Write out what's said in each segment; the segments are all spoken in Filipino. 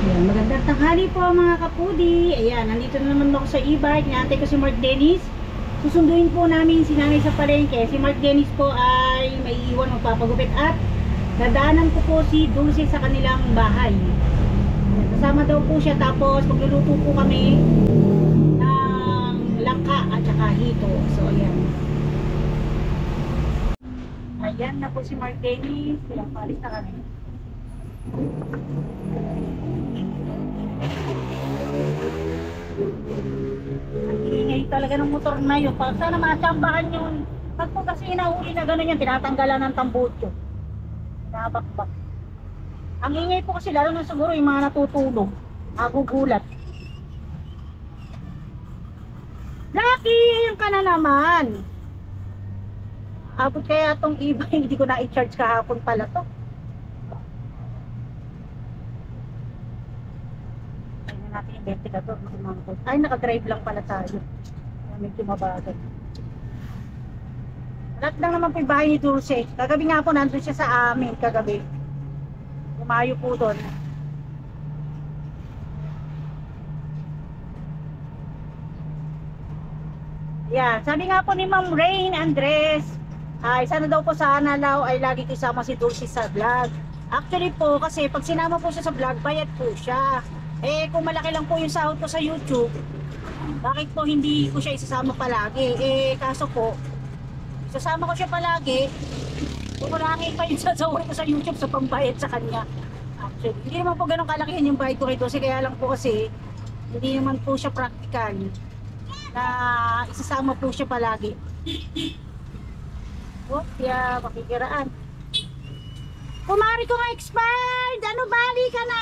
Ayan, magandang tanghali po mga kapudi. Ayan, nandito na naman ako sa e-bike. Inaantay ko si Mark Dennis. Susunduin po namin si nanay sa palengke. Si Mark Dennis po ay may iwan magpapagupit at dadaanan ko po si Dulce sa kanilang bahay. Ayan, kasama daw po siya, tapos magluluto po kami ng langka at saka hito. So ayan. Ayan na po si Mark Dennis. Silang palis na kami. Ang ingay talaga ng motor na yun. Para sana matsambahan yun. Pag po kasi inahuli na gano'n yan, tinatanggalan ng tambutso. Nabakbak. Ang ingay po kasi lalo na siguro yung mga natutulog. Nagugulat. Lucky! Yung ka na naman. Abot kaya itong iba, hindi ko na i-charge kahapon pala to. Natin yung ventilator, ay nakadrive lang pala tayo, medyo mabagal. Lahat lang naman po yung bahay ni Dulce. Kagabi nga po nandun siya sa amin, kagabi umayo po doon. Yan, sabi nga po ni Ma'am Rain Andres, ay sana daw po sana daw ay lagi kasama si Dulce sa vlog. Actually po kasi pag sinama po siya sa vlog, bayad po siya. Eh kung malaki lang po yung sahod ko sa YouTube, bakit po hindi ko siya isasama palagi? Eh kaso po, isasama ko siya palagi, kukulangin pa yung sasahod ko sa YouTube sa pambayad sa kanya. Actually, hindi naman po ganun kalakihan yung bayad ko kay Dulce, kaya lang po kasi hindi naman po siya practical na isasama po siya palagi. Oh, yeah, makikiraan. Kumari ko nga expired! Ano, bali ka na?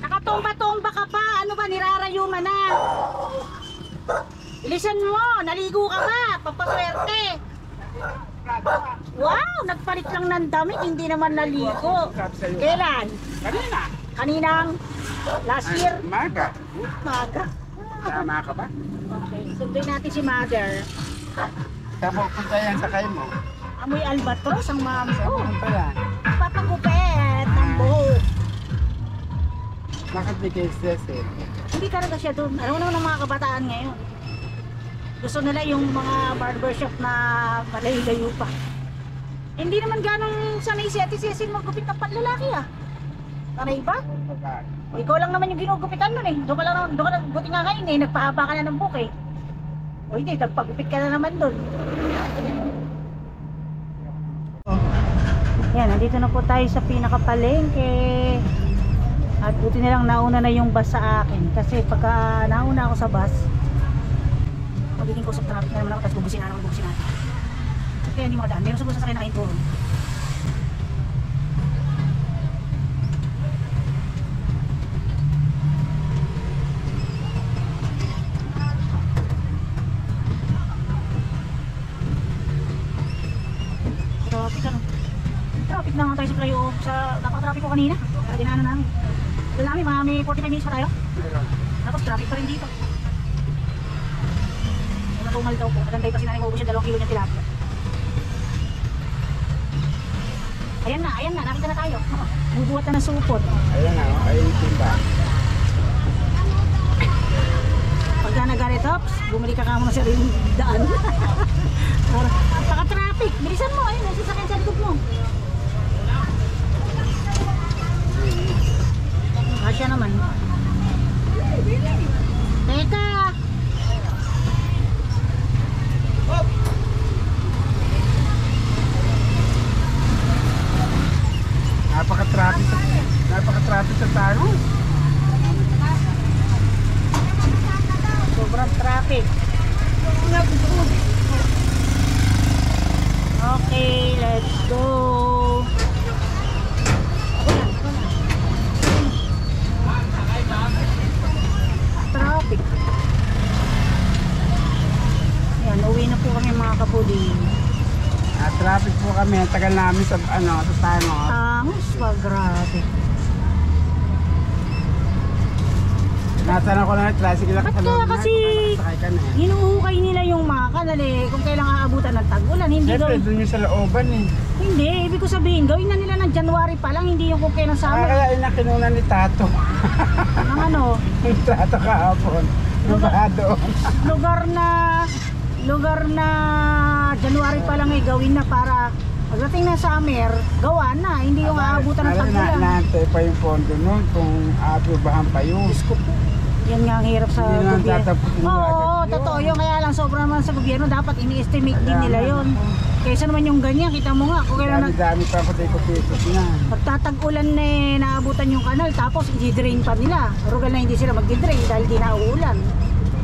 Nakatumba-tumba ka pa. Ano ba, nirarayuma na? Bilisan mo, naligo ka ba? Papaswerte. Wow, nagpalit lang ng damit, hindi naman naligo. Kailan? Kanina. Kaninang last year? Maga. Maga. Tama ka ba? Okay, sunduin natin si Mother. Tapos punta yan sa kayo mo. Amoy albatros ang ma'am ko. Saan pa yan? Papagupet ng buhok. Bakit may case eh? Hindi talaga siya doon. Alam mo naman ng mga kabataan ngayon. Gusto nila yung mga barbershop na malayo-layo pa. Hindi naman ganong sanay si Ate Cecil magupit ng panlalaki ah. Sanay ba? O, ikaw lang naman yung ginugupitan nun eh. Doon ka lang, buti nga ngayon eh. Nagpahaba ka na ng buhok eh. O hindi, nagpagupit ka na naman doon. Yan, nandito na po tayo sa pinakapalengke. At buti na lang nauna na yung bus sa akin. Kasi pagka nauna ako sa bus, magiging kusap traffic na naman ako, tapos bubusin na naman, bubusin natin. Kaya hindi mo kadaan. Meron sa bus sa sakay na kain puro. Traffic ano? Traffic na nga tayo sa flyover. Napaka-traffic ko kanina. Kaya dinaanan namin. Doon namin, may 45 minutes pa tayo. Tapos traffic pa rin dito. Matumal daw po. Magantay pa si nanay maubos yung 2 kilo niyang tilapia. Ayan na. Nakita na tayo. Bubuhat na ng supot. Ayan na, ayun yung timba. Pagka nag-garetops, bumili ka muna sa rin daan. Paka-traffic. Bilisan mo. Ayun, nasasakyan sa likod mo. Asya naman. Teka. Napaka-traffic sa tao. Sobrang traffic. Okay, let's go. Traffic. Ayan, uwi na po kami mga kapudi. Traffic po kami. Tagal namin sa sa Tangos. Tangos pa, grabe. Natana ko lang, tricycle lang Ba't sa kaya loob na, kasi sakay ka na eh. hinuhukay nila yung mga kanal eh, kung kailang aabutan ng tag-ulan, hindi Siyempre, gawin. doon yung sa looban eh. Hindi, ibig ko sabihin, gawin na nila ng January pa lang, hindi yung kung kailang summer. Kaya inakinunan ni Tato. Ang ano, Yung Tato kahapon. Nabaha doon. lugar na January pa lang eh, gawin na para pagdating na summer, gawa na, hindi yung aabutan ng tag-ulan. Naantay pa yung pondo nun kung aprobahan pa yun. Diyos ko po. Yan nga ang hirap sa Hindi naman gobyerno. tatapusin Oo, agad yun. totoo yun. Kaya lang sobra naman sa gobyerno, dapat ini-estimate din nila yun. Kaysa naman yung ganyan, kita mo nga, kung kailan Dami-dami pa patikot-tikot na. pagtatag-ulan na eh, naabutan yung kanal, tapos i-drain pa nila. Rugal na hindi sila mag-drain dahil di nauulan.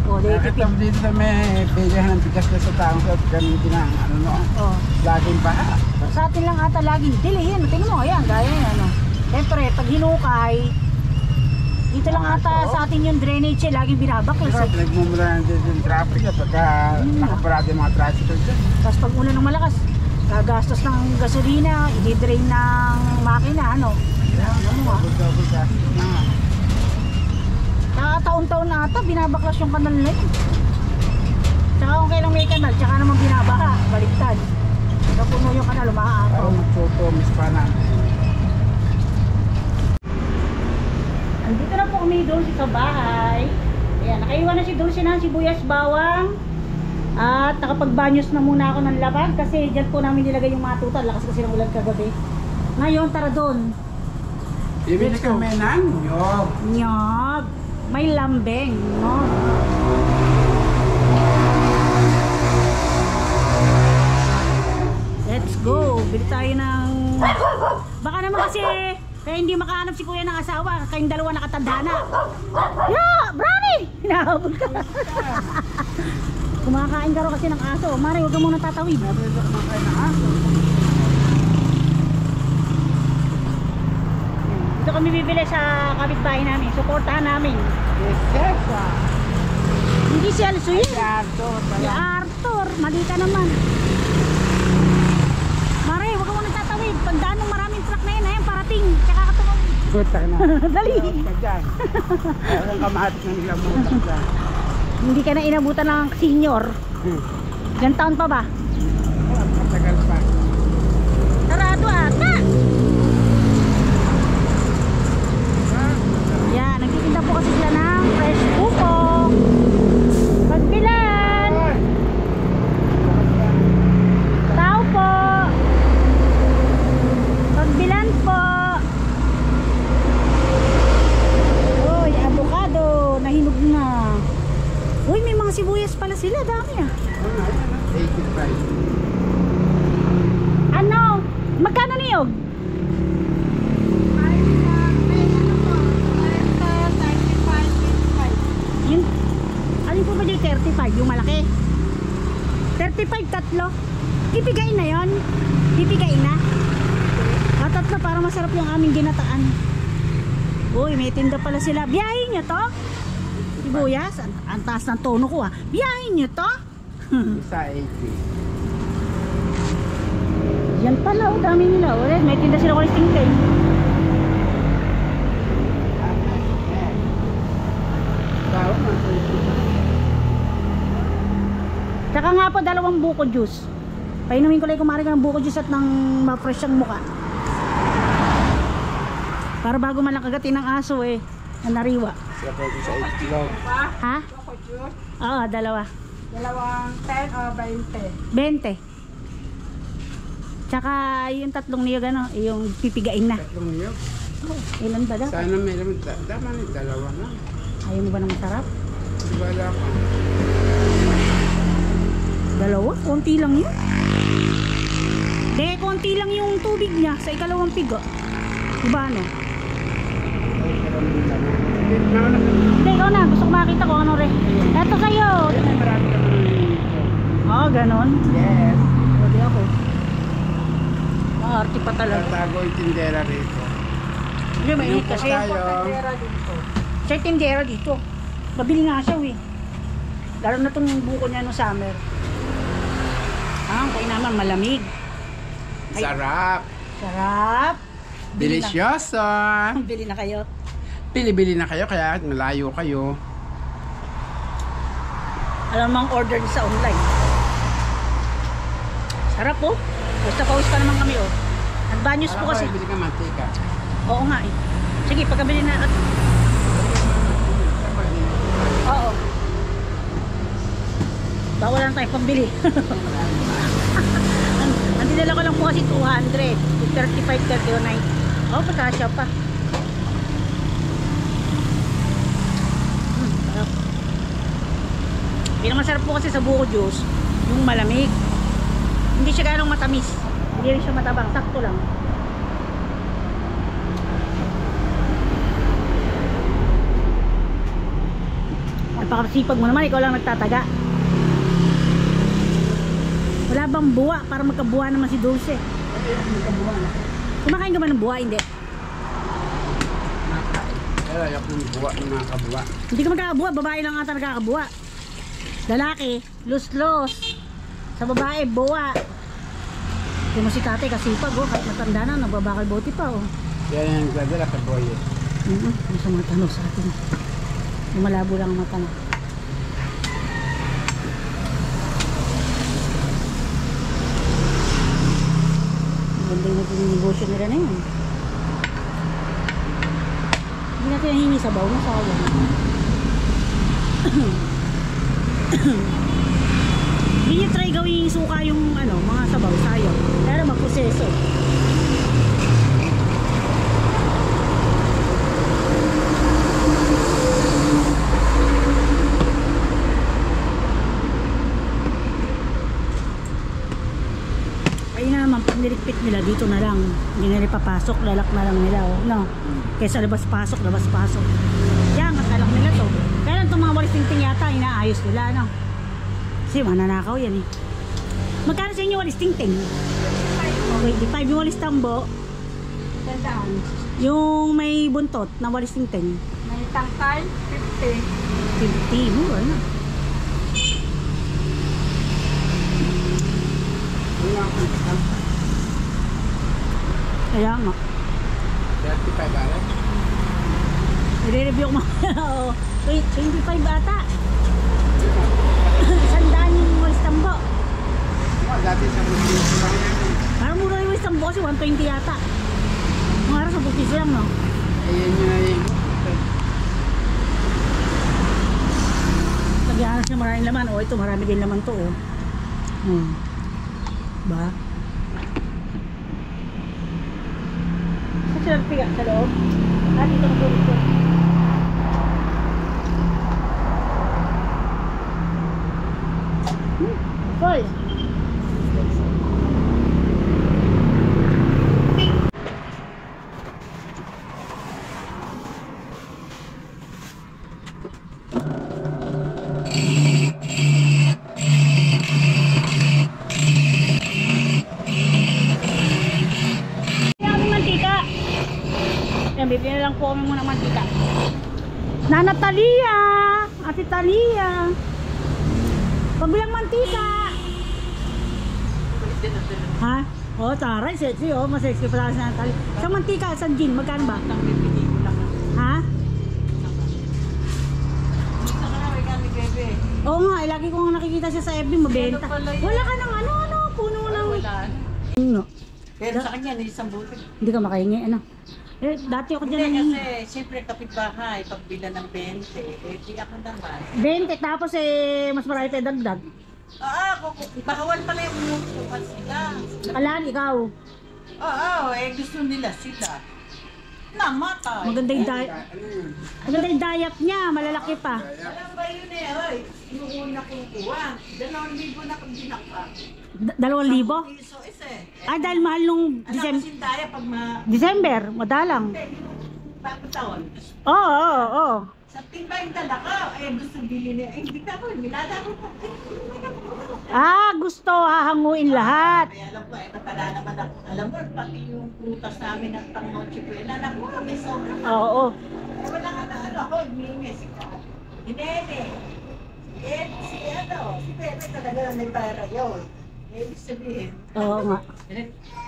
O, di Nakita tipid. mo dito sa may bilihan ng bigas na sa taong sa ganun din ang ano no. O, Laging baha. sa atin lang ata laging delay yan. Tingnan mo, ayan, gaya yan. Ano. Siyempre, pag hinukay, dito lang ata sa atin yung drainage eh, laging binabaklas Pero eh. pinagmumula na din yung traffic at pagka nakaparado yung mga tricycle dyan. Tapos pag ulan ng malakas, gagastos ng gasolina, i-drain ng makina, ano. Ano mo nga. Double gas na. Taon-taon na ata, binabaklas yung kanal na yun. Tsaka kung kailang may kanal, tsaka naman binabaha, baliktad. Napuno yung kanal, umaaraw. Parang magtutumis pa na. Andito na po kami doon sa bahay. Ayan, nakaiwan na si Dulce ng sibuyas bawang. At nakapagbanyos na muna ako ng labag kasi dyan po namin nilagay yung mga tutal. Lakas kasi ng ulan kagabi. Ngayon, tara doon. Ibig kami ng nyog. Nyog. May lambeng, no? Let's go. Bili tayo ng... Baka naman kasi kaya hindi makahanap si kuya ng asawa. Kayong dalawa nakatanda na. Yeah! Brownie! Hinahabol ka. Kumakain ka raw kasi ng aso. Mari, huwag ka muna tatawid. Dito kumakain ng aso. Dito kami bibili sa kapitbahay namin. Suportahan namin. Yes, Hindi si Alsuin. Tato. Si Arthur. Mali ka naman. Mari, huwag ka muna tatawid. Pagdaan ng maraming truck na yun, ayan, parating. Tsaka ka tumawid. Putak na. Dali. Ka dyan. Parang kamatis na nila mutak dyan. Hindi ka na inabutan ng senior. Ilang taon pa ba? Matagal pa. Sarado ata. Yan, nagtitinda po kasi sila ng fresh buko. Pagbilan. Tao po. Pagbilan po. Uy, avocado. Nahinog na. Uy, may mga sibuyas pala sila. Dami ah. 85. Ano? Magkano niyog? Yung, alin po ba yung 35? Yung malaki? 35 tatlo? Pipigain na yon? Pipigain na? Tatlo para masarap yung aming ginataan. Uy, may tinda pala sila. Biyahin nyo to? Sibuyas? Ang taas ng tono ko ah. Biyahin nyo to? Isa 80. Yan pala, oh, dami nila. Ulit, may tinda sila ulit tingkay. Tsaka nga po, 2 buko juice. Painumin ko lang kumari ka ng buko juice at ng ma-fresh ang muka. Para bago man lang kagatin ng aso eh, na nariwa. Siya pwede sa 8 kilo. Ha? Oo, 2. Dalawang 10 o 20? 20. Tsaka yung 3 niyog ano, yung pipigain na. Tatlong niyog. Ilan ba daw? Sana may naman. Tama ni dalawa na. Ayaw mo ba ng masarap? Wala pa. 2? Konti lang yun. De, konti lang yung tubig niya sa ikalawang pigo. Diba ano? Ay, karami lang. Hindi, ikaw na. Gusto ko makita ko ano rin. Eto sa'yo. Marami ka naman nito. Oo, ganon. Yes. Pwede ako. Arte pa talaga. Tatago yung tindera rito. Hindi, mainit kasi. Tayo. Siya yung tindera dito. Mabili nga siya eh. Lalo na itong buko niya no summer. Kaya naman malamig. Ay, Sarap. sarap. Bili na. Delicioso. Bili na kayo. Bili-bili na kayo kaya malayo kayo. Alam mo ang order sa online. Sarap po. Basta paus pa naman kami oh. Nagbanyos po kasi. Bili ka mantika. Oo nga eh. Sige, pagkabili na. Oo. Bawal lang tayo pambili. Ang dinala ko lang po kasi 200. 35, 39. Oh, patasya pa. Sarap. Pinakamasarap po kasi sa buko juice, yung malamig. Hindi siya ganong matamis. Hindi rin siya matabang. Sakto lang. Napakasipag mo naman. Ikaw lang nagtataga. Wala bang buwa para magkabuwa naman si Dulce? Kumakain ka ba ng buwa? Hindi. Pero ayok ng buwa ng mga kabuwa. Hindi ka magkakabuwa. Babae lang ata nagkakabuwa. Lalaki, los-los. Sa babae, buwa. Hindi mo si tatay kasipag oh. Kahit matanda na, nagbabakal boti pa oh. Yan yung nagdadala sa boye. Yung sa mata no, sa atin. Yung malabo lang ang mata na. Maganda yung naging negosyo nila na yun. Hindi natin nahingi sabaw na sayang. Hindi niyo try gawing suka yung ano, mga sabaw sayang. Pero magproseso. Ayun naman, pag niligpit nila dito na lang. Hindi na nila papasok, lalak na lang nila oh, no? Kaysa labas-pasok, labas-pasok. Kaya ang alam nila to. Kaya lang itong mga walis tingting yata, inaayos nila, no? Kasi mananakaw yan eh. Magkano sa inyo walis tingting? Okay, di 5 yung walis tambo. Tandaan. Yung may buntot na walis tingting. May tangkal, 50. 50, mura na. Kaya nga. 35 I-review ko mga. Oo. 25 ata. Sandaan yung walis tambo. Dati sa Bukis lang yan. Parang mura yung walis tambo kasi 120 yata. Mga araw sa Bukis lang, no? Ayan yun na yung Nagyanas niya maraming laman. O, ito marami din laman to, oh. Ba? Saan sila piga? Sa loob? Dito ang tulog ko. Full. Bibili na lang po kami muna mantika. Nana Talia! Ate Talia! Pagbilang mantika! Ha? Oh, taray, sexy oh. Mas sexy pala si Nana Talia. Sa mantika, sa gin, magkano ba? Ha? Oo nga, lagi kong nakikita siya sa FB, mabenta. Wala ka ng ano, puno ng... Wala. Pero sa kanya, isang buti. Hindi ka makahingi, ano? Eh, dati ako dyan Hindi, nangingi. kasi siyempre kapitbahay, pagbila ng 20, eh di ako naman. 20, tapos mas marami tayo dagdag. Bawal pala yung umusukan sila. Alaan, ikaw. Gusto nila sila. Namatay. Maganda yung dayap niya, malalaki pa. Alam ba yun yung una kong kuha, 2,000 na kong dinakpa. 2,000? Piso Ah, dahil mahal nung Ano kasing daya pag December, madalang. bagong taon. Oo. Sa timba yung dala ko, gusto bilhin niya. Hindi ka ko, minada ko pa. Ah, gusto hahanguin lahat. Kaya alam ko, matala naman ako. Alam mo, pati yung prutas namin ng pang-noche ko, naku, may sobra. Oo. Wala nga na ako, humingi si Nene. Si Pepe talaga na may para yun. Ibig sabihin. Oo nga.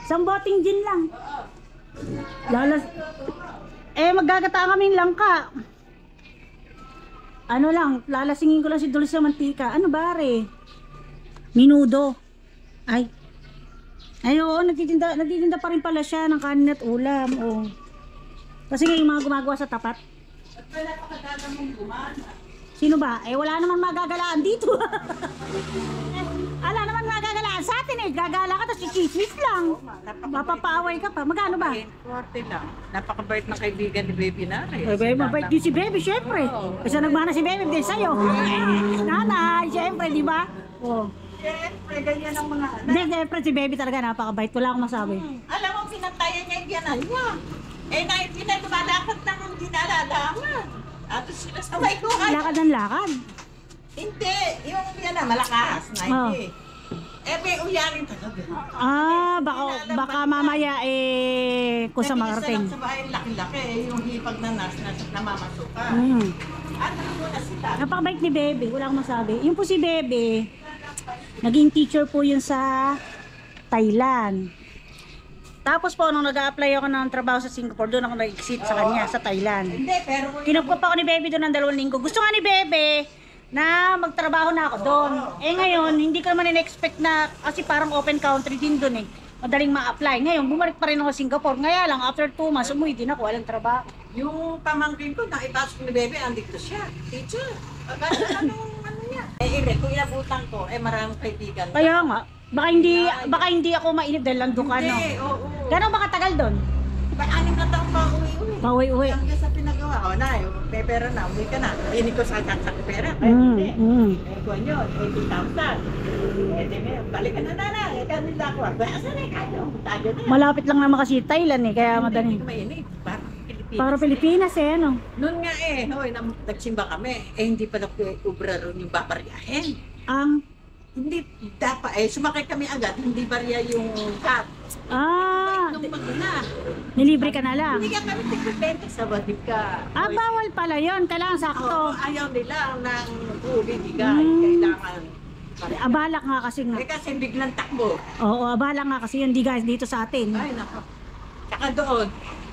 Isang boting gin lang. Lalas. maggagata kaming langka. Ano lang, lalasingin ko lang si Dulce sa mantika. Ano bare? Minudo. Ay. Ay, oo, nagtitinda pa rin pala siya ng kanin at ulam. Oh. Kasi nga yung mga gumagawa sa tapat. At wala pa kadala mong gumana. Sino ba? Eh, wala naman magagalaan dito. Wala naman magagalaan sa atin eh. Gagala ka, tapos chichismis lang. Mapapaaway ka pa. Magkano ba? 40 lang. Napakabait na kaibigan ni Baby Nare. Ay, baby, mabait din si Baby, syempre. Kasi nagmana si Baby din sa'yo. Nanay, syempre, di ba? Oh. Siyempre, ganyan ang mga anak. Hindi, syempre si Baby talaga napakabait. Wala akong masabi. Alam mo, pinantayan niya yung yanan niya. Eh, lumalakad na kung di nalalaman. At sila sabay ko. Lakad ng lakad. Hindi, yung yan na malakas, 90. Eh, may uyarin talaga. Ah, baka mamaya kung sa Nag-iisa lang Martin. sa bahay, laki-laki. Yung hipag na namamasukan. Mm. Ano mo na sila? Napakabait ni Baby, wala akong masabi. Yung po si Baby, naging teacher po yun sa Thailand. Tapos po, nung nag-a-apply ako ng trabaho sa Singapore, doon ako nag-exit sa kanya, sa Thailand. Hindi, pero... Kinupkup ako ni Baby doon ng 2 linggo. Gusto nga ni Baby na magtrabaho na ako doon. Eh ngayon, hindi ko naman in-expect na, kasi parang open country din doon eh. Madaling ma-apply. Ngayon, bumalik pa rin ako sa Singapore. Ngaya lang, after 2 months, umuwi din ako, walang trabaho. Yung pamangkin ko, nakipasok ni Bebe, andito siya. Teacher. Anong ano niya? Eh, kung inabutan ko, maraming kaibigan. Kaya nga, baka hindi ako mainip dahil lang doon ka, no? Hindi, oo. Gano'n ba katagal doon? 6 na taong pa uwi-uwi. Pauwi-uwi. Hanggang sa pinagawa. O na, may pera na, uwi ka na. Hindi ko sa pera. Ay, hindi. Eh, kuwan yun, 80,000. Eh, di ba, balik ka na na. Eh, kanila ako. Asan na kayo? Tayo na. Malapit lang naman kasi Thailand eh, kaya madali. Hindi ko mainip. Parang Pilipinas. Para Pilipinas eh, ano? Noon nga nagsimba kami. Eh, hindi pala ubra ron yung babaryahin. Ang, Hindi dapat, sumakay kami agad. Hindi barya yung cab. Nung magina. nilibre ka na lang. Hindi ka kami tigpipente sa badika. Ah, bawal pala yun. Kailangan sakto. Ayaw nila ng tubig, kailangan. Abalak nga kasi nga. Eh kasi biglang takbo. Oo, abalak nga kasi yun. Di guys, dito sa atin. Ay, nako. Tsaka doon,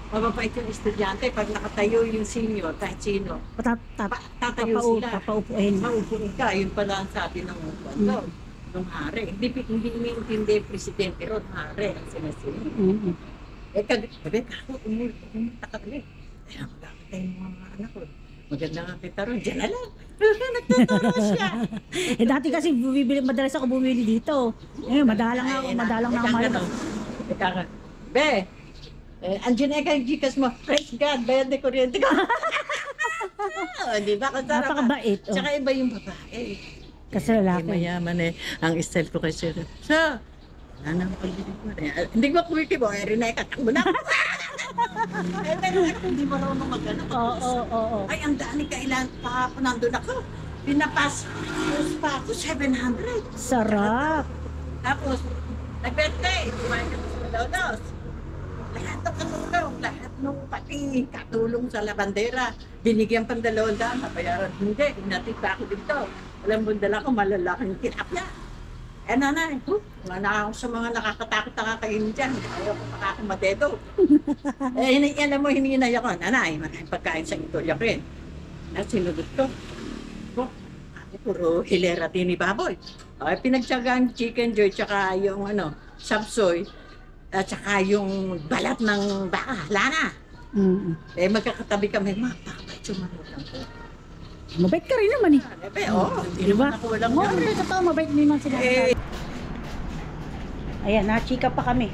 mababait yung estudyante pag nakatayo yung senior, kahit sino. Tatayo sila. Papaupuin. Maupuin ka, yun pala ang sabi ng nung hari. Hindi iniintindi yung presidente ron, hari ang sinasinip. Eh, sabi, kako, umulta ka ulit. Eh, magkakita yung mga anak ko. Maganda nga kita ron, dyan na lang. Nagtuturo siya. Dati kasi madalas ako bumili dito. Madalang ako, madalang na ako malakas. Be, andyan na kayo Gcash mo. Praise God, bayad na kuryente ko. Di ba? Napakabait. Tsaka iba yung babae. Kasi lalaki. Mayaman ang style ko kasi. So, wala nang pagbili ko. Hindi ko kurti mo, rinay katakbo na. Pero hindi marunong mag-ano. Oo. Ay, ang dami kailan pa ako nandun ako. Pinapas pa ako 700. Sarap. Tapos, nag-birthday. Kumain kami sa Malolos. Lahat ng katulong, lahat ng pati katulong sa labandera. Binigyan pang 200, nabayaran. Hindi, inatid pa ako dito. Alam mo, dala ko malalaking tilapia. Eh nanay, ako sa mga nakakatakot na kakainin dyan. Ayaw ko makakamadero. Alam mo, hininay ako. Nanay, maraming pagkain sa ito. Yakin. Sinunod ko. Puro hilera din ni baboy. Ay, pinagtsagaan chicken joy, tsaka yung sapsoy, at tsaka yung balat ng baka, lana. Eh, magkakatabi kami, mapakabait yung manulang ko. Mabait ka rin naman eh. Hindi Diba? naman ako walang Oo, gawin. totoo, mabait din naman sila. Ayan, nachika pa kami.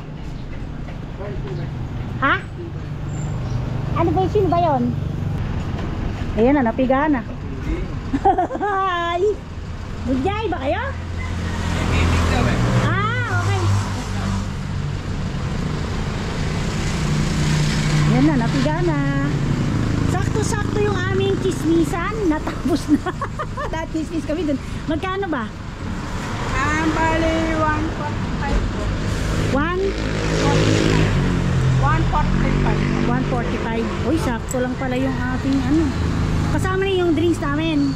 Ha? Ano ba yun? Sino ba yun? Ayan na, napiga na. Hi! Bujay ba kayo? Ah, okay. Ayan na, napiga na. Sakto-sakto yung aming chismisan. Natapos na. Chismis kami dun. Magkano ba? Bali, 145. 145. Uy, sakto lang pala yung ating Kasama na yung drinks namin.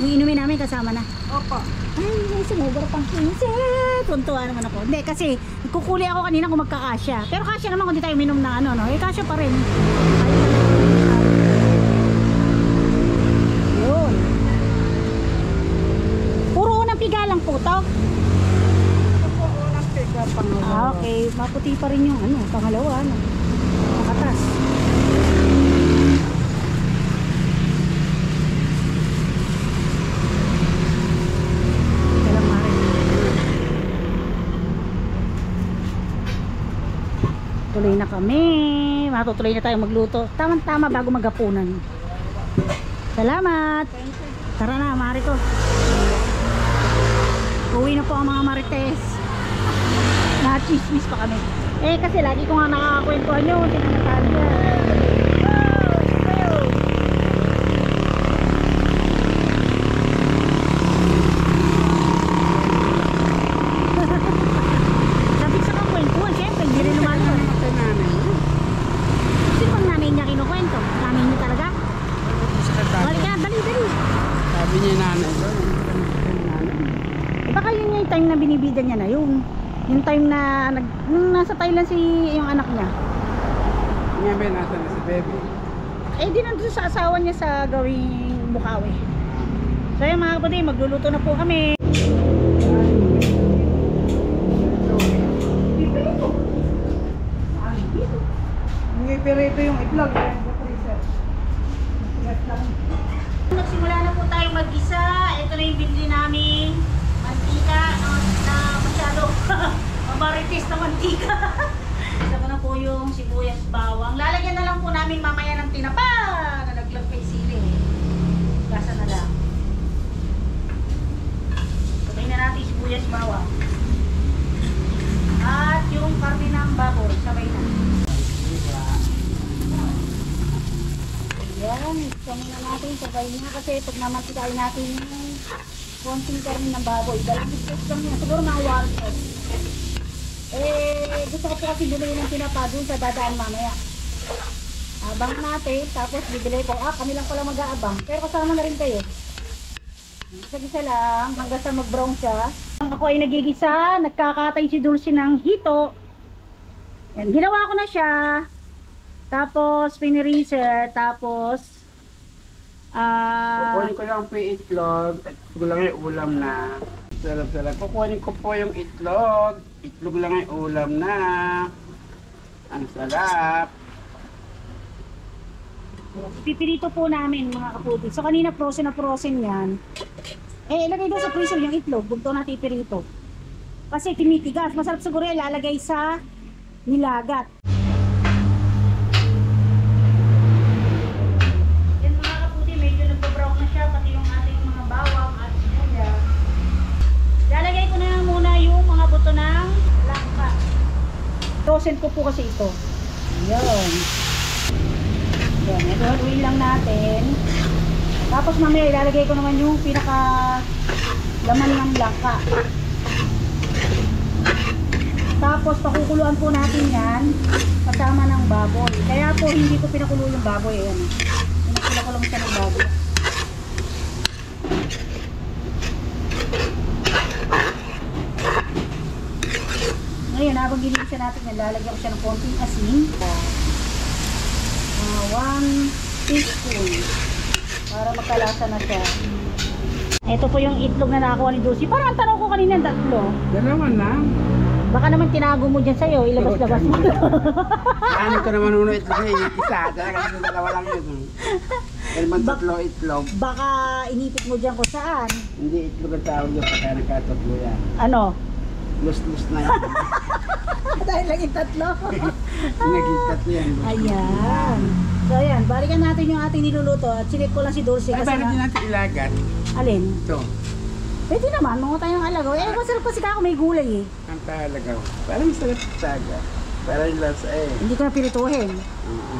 Yung inumin namin kasama na. Opo. Ay, sumubra pang 15. Tuntua naman ako. Hindi, kasi kukuli ako kanina kung magkakasya. Pero kasya naman kung di tayo minom ng kasya pa rin. Ayun. pa rin yung ano, pangalawa, ano, nakatas. Teka lang, Mare. Tuloy na kami. Matutuloy na tayo magluto. Tama-tama bago maghapunan. Salamat. Tara na, Mare ko. Uwi na po ang mga marites. Na-chismis pa kami. Eh kasi lagi ko nga nakakakwentuhan yun. Tinanatali yan. Sabi sa kakwentuhan, siyempre hindi rin naman. Kay nanay. Sino bang nanay niya kinukwento? Nanay niya talaga? Sa katay. Balik ka, dali. Sabi niya nanay ko. Eh baka yun yung time na binibidan niya na yun. Yung time na nung nasa Thailand si yung anak niya. Nga ba nasa na si Bebe? Eh di nandun sa asawa niya sa gawing Bukawi. So yun mga kapatid, magluluto na po kami. Hindi pirito yung itlog. Nagsimula na po tayong mag-isa. Ito na yung binili namin mantika na masyado mabaritis na mantika. Isa ko na po yung sibuyas bawang. Lalagyan na lang po namin mamaya ng tinapa na naglag kay sili. Gasa na lang. Sabay na natin sibuyas bawang. At yung karne ng baboy. Sabay na. Yan, gusto muna natin, sabay na kasi pag namantikain natin yung konting karne ng baboy, dalawang steps lang yan, siguro mga 1 step. Eh, gusto ko po kasi bili ng tinapa dun sa dadaan mamaya. Abang natin, tapos bibili ko, kami lang pala mag-aabang, pero kasama na rin kayo. Isa-isa lang, hanggang sa mag-brown siya. Ako ay nagigisa, nagkakatay si Dulce ng hito. Yan, ginawa ko na siya. Tapos, piniriser, tapos, Kukunin ko lang po yung itlog at itlog lang yung ulam na. Sarap-sarap. Kukunin ko po yung itlog. Itlog lang yung ulam na. Ang sarap. pipirito po namin mga kaputi. So, kanina frozen na frozen yan. Eh, ilagay doon sa freezer yung itlog. Huwag doon natin ipirito. Kasi tinitigas. Masarap siguro yan, lalagay sa nilagat. Frozen ko po kasi ito. Ayan. Ayan, ito haluin lang natin. Tapos mamaya ilalagay ko naman yung pinaka laman ng langka. Tapos pakukuluan po natin yan kasama ng baboy. Kaya po hindi ko pinakulo yung baboy. Ayan. Pinakula ko lang siya ng baboy. Ngayon, habang ginigisa natin, lalagyan ko siya ng konting asin. 1 teaspoon. Para magkalasa na siya. Ito po yung itlog na nakakuha ni Dulce. Parang ang tanong ko kanina, tatlo. Dalawa na. Baka naman tinago mo dyan sa'yo, ilabas-labas mo. Ano ko naman uno itlog eh. Isa. Talaga yung dalawa lang yun. Dahil man tatlo itlog. Baka inipit mo dyan kung saan. Hindi itlog ang tawag yun pagka nagkatatlo yan. Ano? Lus-lus na yan. Dahil lagi tatlo. Naging tatlo yan. Ayan. So ayan, balikan natin yung ating niluluto. At sinip ko lang si Dulce Ay, kasi bakit din natin ilagat? alin? Ito. Pwede naman, mga tayong alagaw. Eh, masarap kasi kako may gulay eh. Ang talagaw. Parang masarap sa taga. Parang yung lasa eh. Hindi ko na pirituhin. Oo.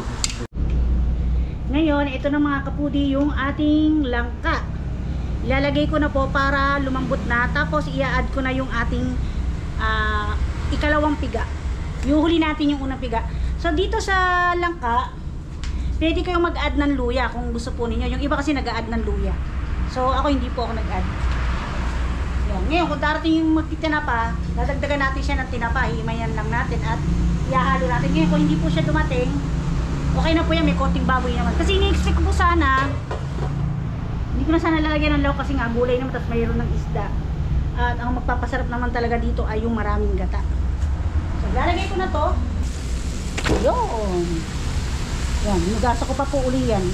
Ngayon, ito na mga kapudi yung ating langka. Ilalagay ko na po para lumambot na. Tapos i-add ko na yung ating ikalawang piga. Yuhuli natin yung unang piga. So dito sa langka, pwede kayong mag-add ng luya kung gusto po ninyo. Yung iba kasi nag-add ng luya. So ako hindi po ako nag-add. Yan. Ngayon kung darating yung magtitinapa, dadagdagan natin siya ng tinapa. Himayan lang natin at ihahalo natin. Ngayon kung hindi po siya dumating, okay na po yan, may konting baboy naman. Kasi ini-expect ko po sana, hindi ko na sana lalagyan ng lauk kasi nga gulay naman, tapos mayroon ng isda. At ang magpapasarap naman talaga dito ay yung maraming gata. So Lalagay ko na to. Yun. Yan, nagasa ko pa po uli yan.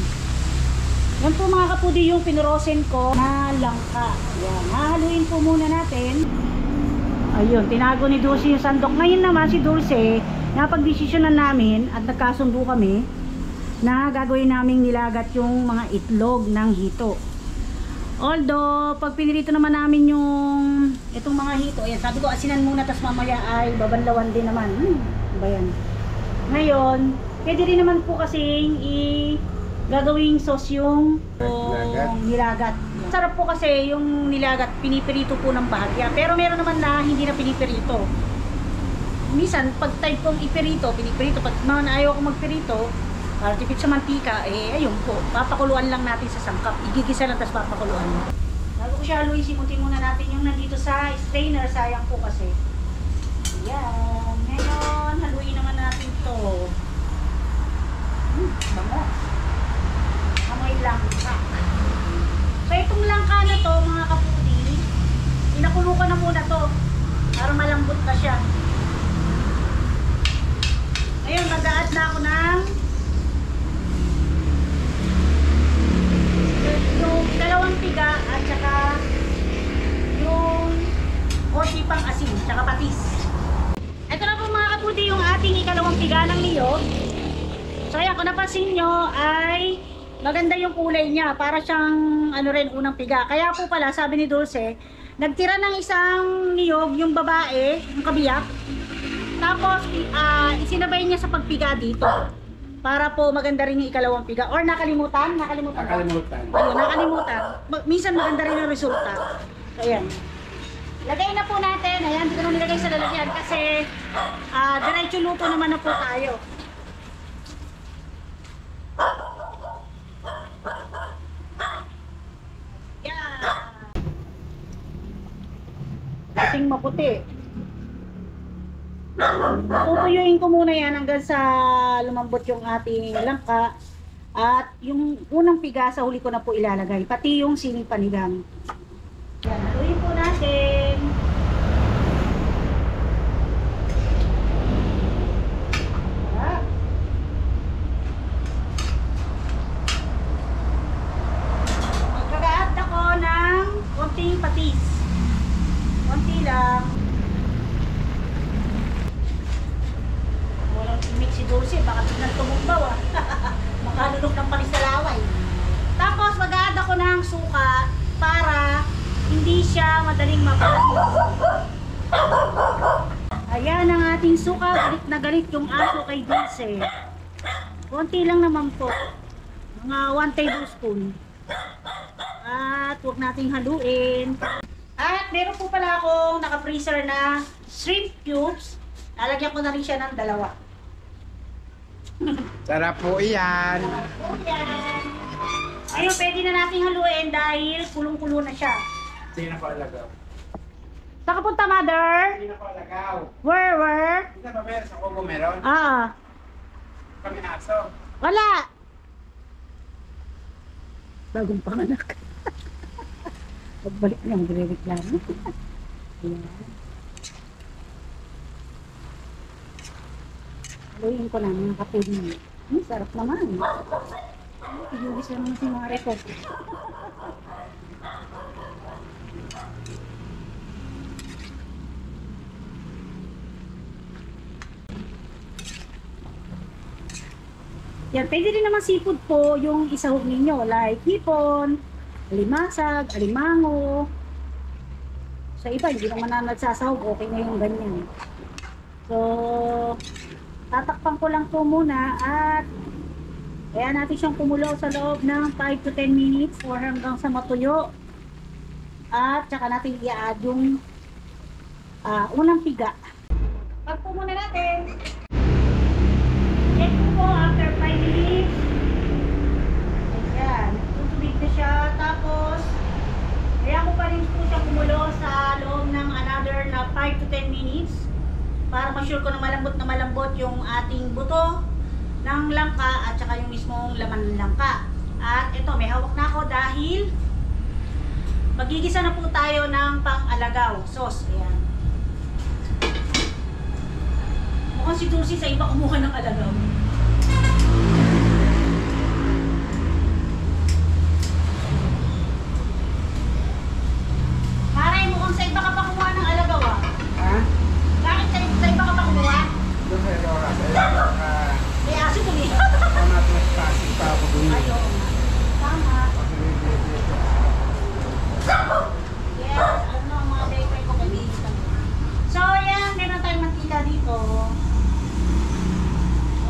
Yan po mga kapudi yung pinurosen ko na langka. Yan, hahaluin po muna natin. Ayun, tinago ni Dulce yung sandok. Ngayon naman si Dulce, napag-desisyonan namin at nagkasundo kami na gagawin naming nilagat yung mga itlog ng hito. Although, pag pinirito naman namin yung itong mga hito, ayan, sabi ko asinan muna, tas mamaya ay babanlawan din naman. Ano ba yan? Ngayon, pwede rin naman po kasing gagawing sauce yung nilagat. Sarap po kasi yung nilagat, pinipirito po ng bahagya. Pero meron naman na hindi na pinipirito. Minsan, pag type kong ipirito, pinipirito. Pag naman ayaw ko magpirito, para tipid sa mantika, ayun po, papakuluan lang natin sa sangkap. Igigisa lang, tapos papakuluan. Bago ko siya haluin, simutin muna natin yung nandito sa strainer. Sayang po kasi. Ayan. Ngayon, haluin naman natin ito. Bango. Amoy langka. So, itong langka na to, mga kaputi, inakulo ko na muna to para malambot na siya. Ngayon, mag-a-add na ako ng yung dalawang piga at saka yung konti pang asin, saka patis. Ito na po mga kaputi yung ating ikalawang piga ng niyog. So ayan, kung napansin nyo ay maganda yung kulay niya, para siyang ano rin unang piga. Kaya po pala sabi ni Dulce, nagtira ng isang niyog yung babae, yung kabiyak. Tapos isinabay niya sa pagpiga dito. Para po maganda rin yung ikalawang piga. Or nakalimutan? Nakalimutan. Ayun, nakalimutan. Minsan maganda rin yung resulta. So ayan. Lagay na po natin. Ayan, hindi ko na nilagay sa lalagyan kasi diretso luto naman na po tayo. Yan. Ating maputi. Tutuyuin ko muna yan hanggang sa lumambot yung ating langka. At yung unang piga sa huli ko na po ilalagay. Pati yung sining panigang. Yan, haluin po natin. Magkaka-add ako ng konting patis. Konti lang. Walang mix si Dulce, baka tignan tumugbaw makalunok ng panis na laway. Tapos mag-a-add ako ng suka para hindi siya madaling mapanis. Ayan ang ating suka, galit na galit yung aso kay Dulce. Konti lang naman po, mga 1 tablespoon. At huwag nating haluin. At meron po pala akong naka-freezer na shrimp cubes. Lalagyan ko na rin siya ng 2. Sarap po yan. Ayun, pwede na nating haluin dahil kulong-kulo na siya. Hindi na palagaw. Saan ka punta, mother? Hindi na palagaw. Where? Hindi na meron sa Kogo meron. Kami aso. Wala. Bagong panganak. Pagbalik niya, magre-reklamo. Ayan. Haluin ko lang mga kapuli. Sarap naman. Iulis lang naman si Mare ko. Yan, pwede rin naman seafood po yung isahog ninyo. Like hipon, alimasag, alimango. Sa iba, hindi naman na nagsasahog. Okay na yung ganyan. So, tatakpan ko lang po muna at kaya natin siyang kumulo sa loob ng 5 to 10 minutes or hanggang sa matuyo. At saka natin i-add yung unang piga. Pag po muna natin. Check po after 5 minutes. Ayan, tutubig na siya. Tapos, kaya ko pa rin po siya kumulo sa loob ng another na 5 to 10 minutes. Para ma-sure ko na malambot yung ating buto ng langka at saka yung mismong laman ng langka. At ito, may hawak na ako dahil magigisa na po tayo ng pang-alagaw sauce. Ayan. Mukhang si Dulce sa iba kumuha ng alagaw. Maray, mukhang sa iba ka pa kumuha ng alagaw ah. Ha? Bakit sa iba ka pa kumuha? Doon sa Aurora. Sa Aurora. May aso tuloy. Tama trespassing pa ako dun. Ay, oo nga. Tama. Yes, ano ang mga bakery ko kaibigan. So, yan, meron tayong mantika dito.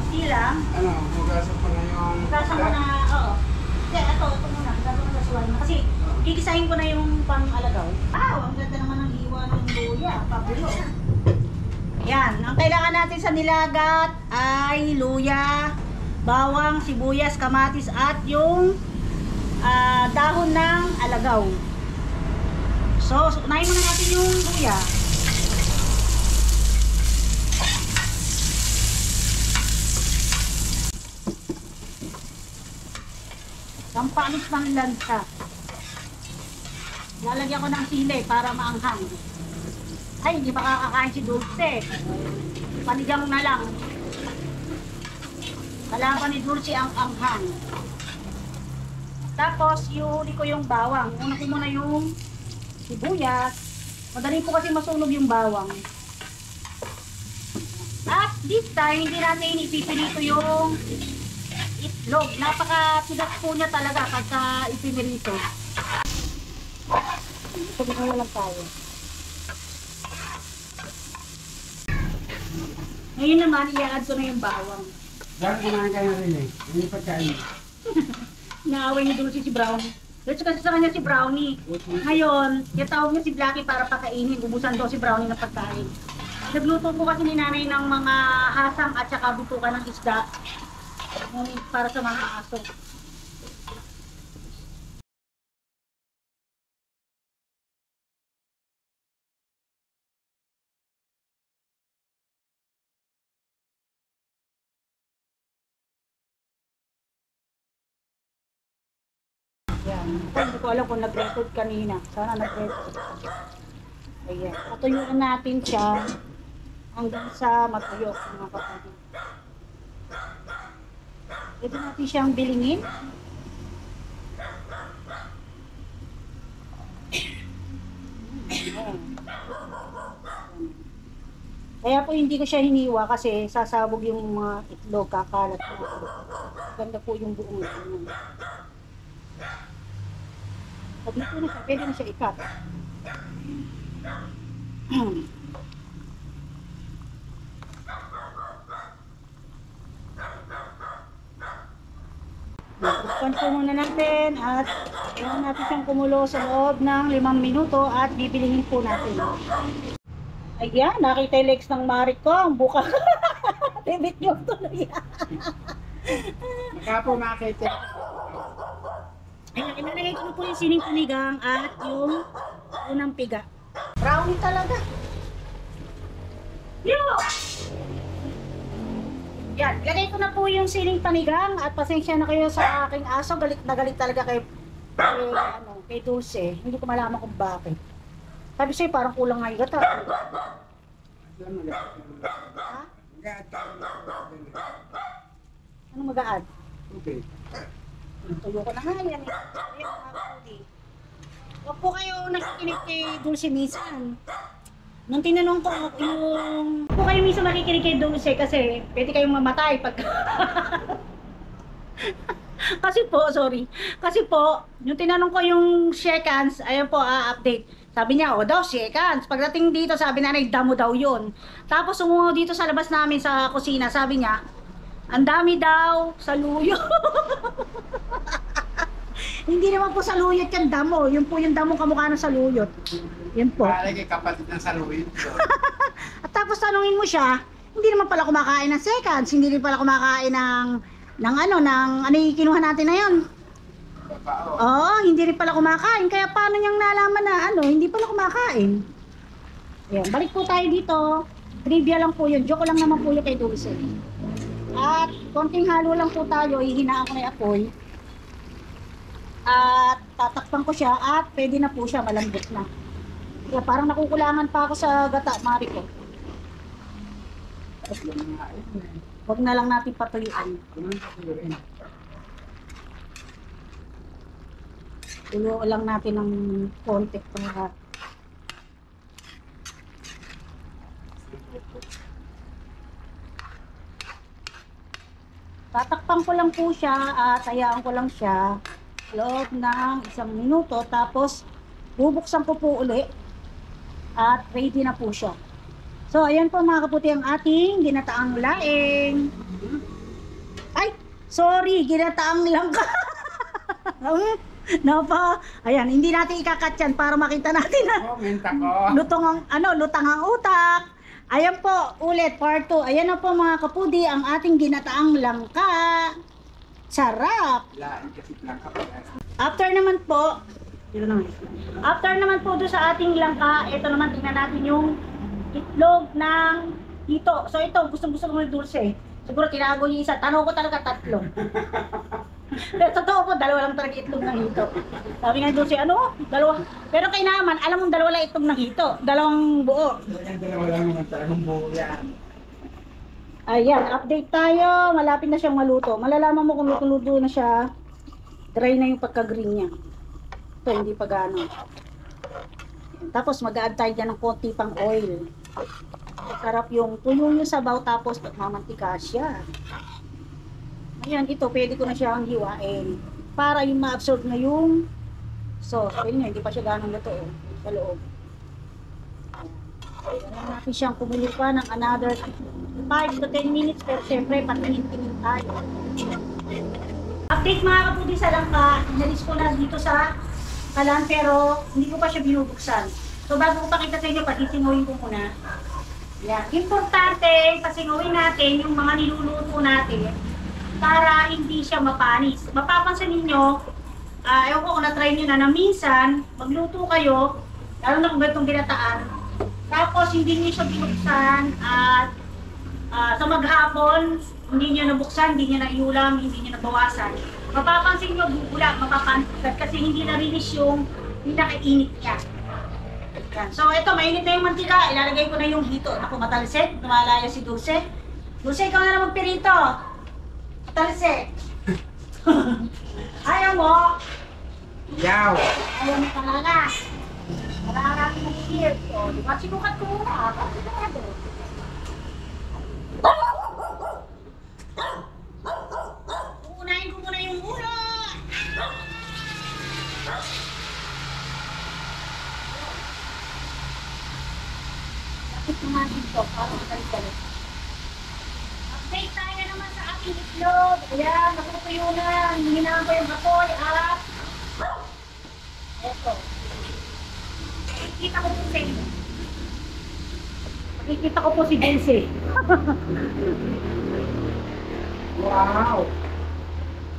Okay lang. Ano, hugasan ko na yung... Gasa mo na, oo. Hindi, ito muna. Gasa mo na suwan mo. Kasi, gigisahin ko na yung pang-alagaw. Wow, ang ganda naman ng hiwa ng luya. Pabulo. Yan, ang kailangan natin sa nilagat ay luya, bawang, sibuyas, kamatis, at yung dahon ng alagaw. So, unahin muna natin yung luya. Sampanis ng lansa. Lalagyan ko ng sili para maanghang. Ay, hindi pa kakakain si Dulce. Panigang na lang. Kalaban ni Dulce ang anghang. Tapos, iuli ko yung bawang. Una ko muna yung sibuyas. Madali po kasi masunog yung bawang. At this time, hindi natin ipipilito yung itlog. Napaka-tigas po niya talaga pagka ipinirito. Sabi ko lang tayo. Ngayon naman, i-add ko na yung bawang. Dahil kumain ka na rin eh. Hindi pagkain. Naaway ni Dulce si Brownie. Dulce kasi sa kanya si Brownie. Ngayon, tawag niya si Blackie para pakainin. Ubusan daw si Brownie ng pagkain. Nagluto po kasi ni nanay ng mga hasang at saka butukan ng isda. Para sa mga aso. Yan. Hindi ko alam kung nag-record kanina. Sana nag-record. Ayan. Patuyuan natin siya hanggang sa matuyo, mga kapatid. Pwede natin siyang bilingin. Ayan. Kaya po hindi ko siya hiniwa kasi sasabog yung mga itlog, kakalat po. Ganda po yung buong ito. Pag ito na siya, pwede na siya ikat. Buksan po muna natin at iwan natin siyang kumulo sa loob ng 5 minuto at bibilihin po natin. Ayan, nakita yung legs ng Marik ko, ang buka. Tibit yung tuloy. Kaya po makita. Ayan, inalagay ko po yung sining panigang at yung unang piga. Brownie talaga. Yo! Yan, lagay ko na po yung sining panigang at pasensya na kayo sa aking aso. Galit na galit talaga kay Dulce. Hindi ko malaman kung bakit. Sabi sa'yo, parang kulang nga yung gata. Ha? Ano mag-aad? Okay. Tuyo ko na nga yan eh. Ayan, nakakuli. Huwag po kayo nakikinig kay Dulce minsan. Nung tinanong ko yung... Huwag po kayo minsan nakikinig kay Dulce kasi pwede kayong mamatay pag... Kasi po, sorry. Kasi po, yung tinanong ko yung seconds, ayan po, update. Sabi niya, daw, seconds. Pagdating dito, sabi na, damo daw yun. Tapos, umungo dito sa labas namin sa kusina, sabi niya, ang dami daw sa luyo. Hindi naman po sa luyot yung damo. Yun po yung damo kamukha ng sa luyot. Yun po. Para kay kapatid ng saluhin. At tapos tanungin mo siya, hindi naman pala kumakain ng seconds, hindi rin pala kumakain ng ano yung kinuha natin na yun. Oo, hindi rin pala kumakain. Kaya paano niyang nalaman na hindi pala kumakain? Ayan, balik po tayo dito. Trivia lang po yun. Joke lang naman po yun kay Dulce. At konting halo lang po tayo, ihinaan ko na yung apoy. At tatakpan ko siya at pwede na po siya, malambot na. Kaya parang nakukulangan pa ako sa gata, Mari ko. Yan nga yun eh. Huwag na lang natin patuyuan. Tuyo lang natin ng konti para tatakpan ko lang po siya at hayaan ko lang siya loob ng 1 minuto, tapos bubuksan ko po uli at ready na po siya. So ayan po mga kaputi ang ating ginataang laing. Ay, sorry, ginataang langka. Ayan, hindi natin ikakat yan para makita natin na Comment ako. lutang ang utak. Ayan po, ulit, part 2. Ayan na po mga kapudi, ang ating ginataang langka. Sarap! Lain kasi lang kapag After naman po, doon sa ating langka, ito naman tingnan natin yung itlog ng hito. So ito, gusto ko ng dulce. Siguro tinago niya isa. Tanong ko talaga 3. Pero totoo po, 2 lang talaga itlog ng hito. Sabi nga dulce, ano? 2. Pero kay naman, alam mong 2 lang itlog ng hito. 2 buo. Yan, dalawa lang naman talagang buo yan. Ayan, update tayo. Malapit na siyang maluto. Malalaman mo kung luto na siya. Dry na yung pagka-green niya. Ito, hindi pa gano'n. Tapos mag-add tayo dyan ng konti pang oil. Sarap yung tuyo yung sabaw tapos mamantika siya. Ngayon, ito pwede ko na siyang hiwain para yung ma-absorb na yung sauce. Pwede nyo, hindi pa siya gano'ng luto sa loob. Kailangan natin siyang kumulo pa ng another 5 to 10 minutes, pero syempre patingin-tingin tayo. Update mga kapudi sa langka, inalis ko na dito sa kalan pero hindi ko pa siya binubuksan. So bago ko pakita sa inyo, patisinguin ko muna. Yan. Importante, pasinguin natin yung mga niluluto natin para hindi siya mapanis. Mapapansin ninyo, ewan ko kung na-try nyo na minsan, magluto kayo, lalo na kung ganitong ginataan, tapos hindi niyo siya binuksan at sa maghapon, hindi niyo nabuksan, hindi niyo naiulam, hindi niyo nabawasan. Mapapansin niyo bubula, mapapansin kasi hindi narinis yung pinakainit niya. Yan. So ito, mainit na yung mantika, ilalagay ko na yung hito. Naku, matalsik, tumalaya si Dulce. Dulce, ikaw na lang magpirito. Matalsik. Ayaw mo? Yaw! Ayaw mo talaga. Marami mag-hear. O, di ba? Sinukat ko muna. Kasi uunahin ko muna yung ulo. Lapit naman dito para matalit-talit. Update tayo naman sa ating itlog. Ayan, nakutuyo na. Hinihinaan ko yung apoy at eto. Makikita ko po sa inyo. Makikita ko po si Dulce. Wow!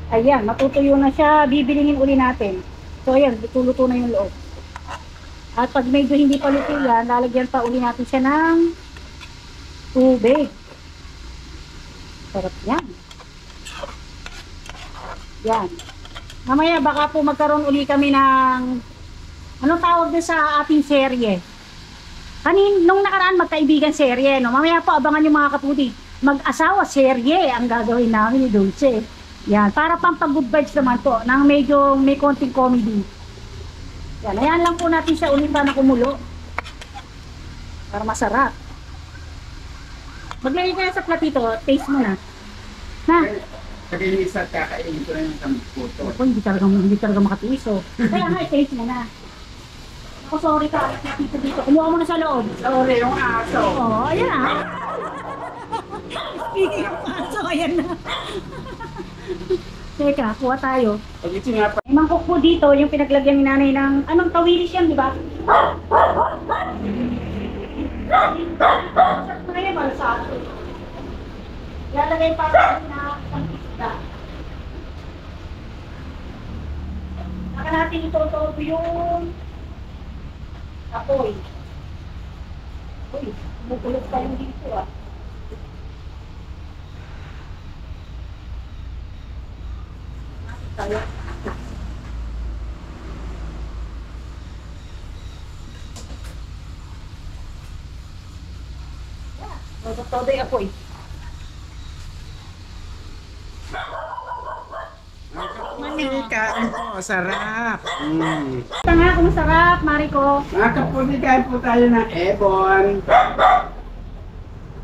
Ayan, matutuyo na siya. Bibilingin uli natin. So ayan, luto na yung loob. At pag medyo hindi pa luto yan, lalagyan pa uli natin siya ng tubig. Sarap yan. Yan. Mamaya baka po magkaroon uli kami ng anong tawag din sa ating serye. Nung nakaraan magkaibigan serye, no? Mamaya po abangan yung mga kapudi. Mag-asawa serye ang gagawin namin ni Dulce. Yan, para pampag-good vibes naman po, nang medyo may konting comedy. Yan, ayan lang po natin siya ulit na kumulo. Para masarap. Maglagay ka na sa platito, taste mo na. Na? Kagaling isa, kakainin ko na yung tamputo. Ako, hindi talaga makatiis, oh. Kaya nga, taste mo na. Ako, sorry ka, dito. Kumuha mo na sa loob. Sorry, yung aso. Oo, ayan ah. Speaking of aso, ayan na. Teka, kuha tayo. Pag ito nga pa. May mangkok po dito, yung pinaglagyan ni nanay ng, anong tawilis yan, di ba? Sarap na yan, para sa aso. Ilalagay pa rin na isang isda. Saka natin ito yung apoy. Uy, kumukulog tayo dito ah. Tayo. Bago todo yung apoy. Kain po, sarap. Ito nga kung sarap, Mariko. Mga kapuli, kain po tayo ng ebon.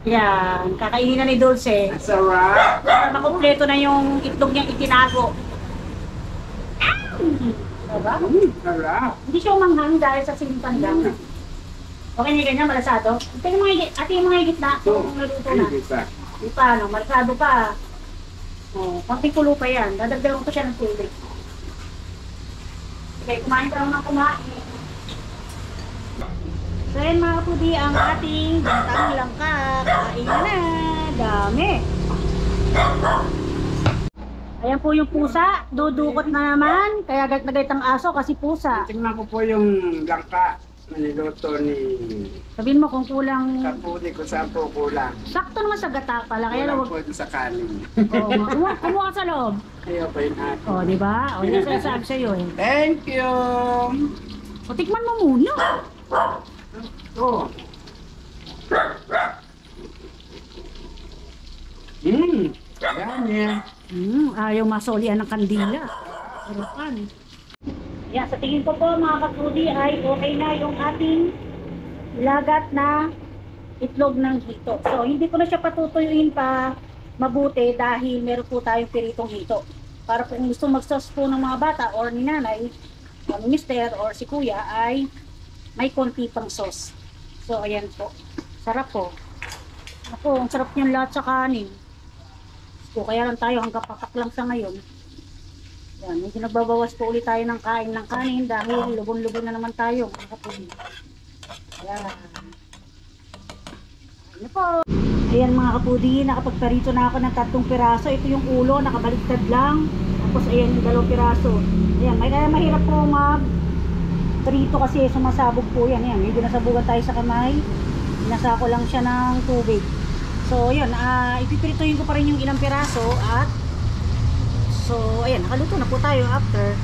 Yan, kakainin na ni Dulce. Ang sarap. Para makumpleto na yung itlog niyang itinago. Diba? Sarap. Hindi siya umanghang dahil sa sinimpan lang. Okay na ganyan, malasado. Ito yung mga higit, ate yung mga higit na. Kung naluto na. Hindi pa. Di pa, no? Malasado pa. Oh, konting kulo pa yan. Dadagdagan ko siya ng tubig. Okay, kumain ka lang ng kumain. So yan mga kapudi, ang ating bantang langka. Kain na. Dami. Ayan po yung pusa. Dudukot na naman. Kaya nagayt ang aso kasi pusa. Tingnan ko po yung langka na niluto ni Sabihin mo kung kulang. kapuli ko saan po kulang. Sakto naman sa gata pala. Kaya Kulang lang po sa kanin. kumuha ka sa loob. Ayaw pa yung akin. O, di ba? O, yun ang sabi sa'yo eh. Thank you! O, tikman mo muna. Oh. Dami. Ayaw masolian ng kandila. Harapan. Yan, sa tingin ko po mga kapudi ay okay na yung ating lagat na itlog ng hito. So, hindi ko na siya patutuyuin pa mabuti dahil meron po tayong piritong hito. Para kung gusto mag-sauce po ng mga bata or ni nanay, o ni mister or si kuya ay may konti pang sauce. So, ayan po. Sarap po. Ako, ang sarap niyang lahat sa kanin. So, kaya lang tayo hanggang papak lang sa ngayon. Yan, medyo nagbabawas po ulit tayo ng kain ng kanin dahil lubon-lubon na naman tayo. Ayan. Ayan po. Ayan mga kapudi, nakapagparito na ako ng 3 piraso. Ito yung ulo, nakabaliktad lang. Tapos ayan yung 2 piraso. Ayan, kaya mahirap po mag-prito kasi sumasabog po yan. Ayan, medyo nasabugan tayo sa kamay. Binasa ko lang siya ng tubig. So, ayan, ipipirituhin ko pa rin yung ilang piraso at so, ayan, nakaluto na po tayo after.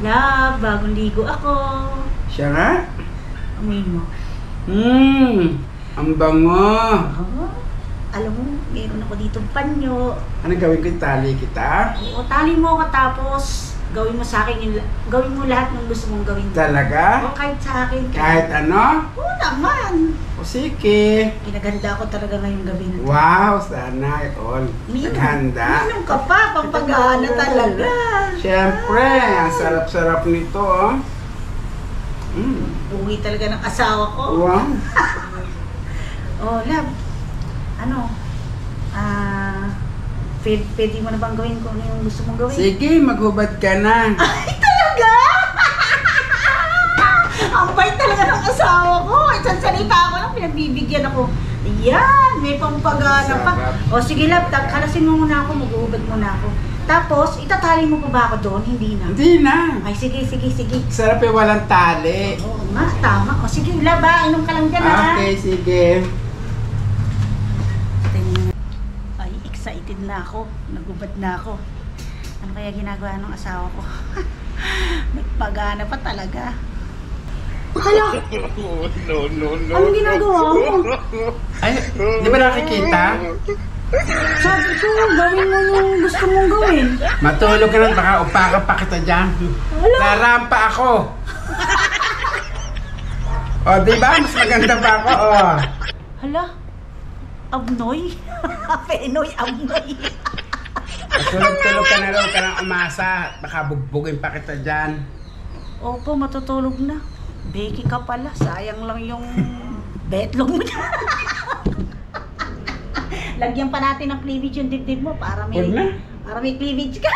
Love, bagong ligo ako. Siya nga? Amoy mo. Ang bango. Alam mo, meron ako dito panyo. Ano gawin ko? Tali kita? O, tali mo ka tapos gawin mo sa akin gawin mo lahat ng gusto mong gawin. Talaga? O, kahit sa akin. Kahit ano? Oo naman. O sige. Pinaganda ko talaga ngayong gabi na. Wow, sana all. Naghanda. Minum ka pa, pampagana talaga. Siyempre, ang sarap-sarap nito, oh. Uwi talaga ng asawa ko. Wow. Oh, love. Ano? Pwede mo na bang gawin kung ano yung gusto mong gawin? Sige, maghubad ka na. Ay, talaga? Ang bait talaga ng asawa ko. Isang salita ako lang, pinagbibigyan ako. Ayan, may pampagana pa. O sige love, kalasin mo muna ako, mag-uubad muna ako. Tapos, itatali mo pa ba ako doon? Hindi na. Hindi na. Ay, sige. Sarap yung walang tali. Oo nga, tama. O sige, love, inom ka lang dyan ha. Okay, sige. Ay, excited na ako. Nagubad na ako. Ano kaya ginagawa ng asawa ko? Nagpagana pa talaga. Hala! No. Anong ginagawa mo? Ay, di ba nakikita? Sabi ko, gawin mo yung gusto mong gawin. Matulog ka lang, baka upakan pa kita dyan. Hala! Narampa ako. O, di ba? Mas maganda pa ako, o. Hala! Abnoy? Penoy, abnoy. Tulog-tulog ka na raw, ka nang umasa. Baka bugbugin pa kita dyan. Opo, matutulog na. Becky ka pala. Sayang lang yung betlog mo. Lagyan pa natin ng cleavage yung dibdib mo para may Huwag na. cleavage ka.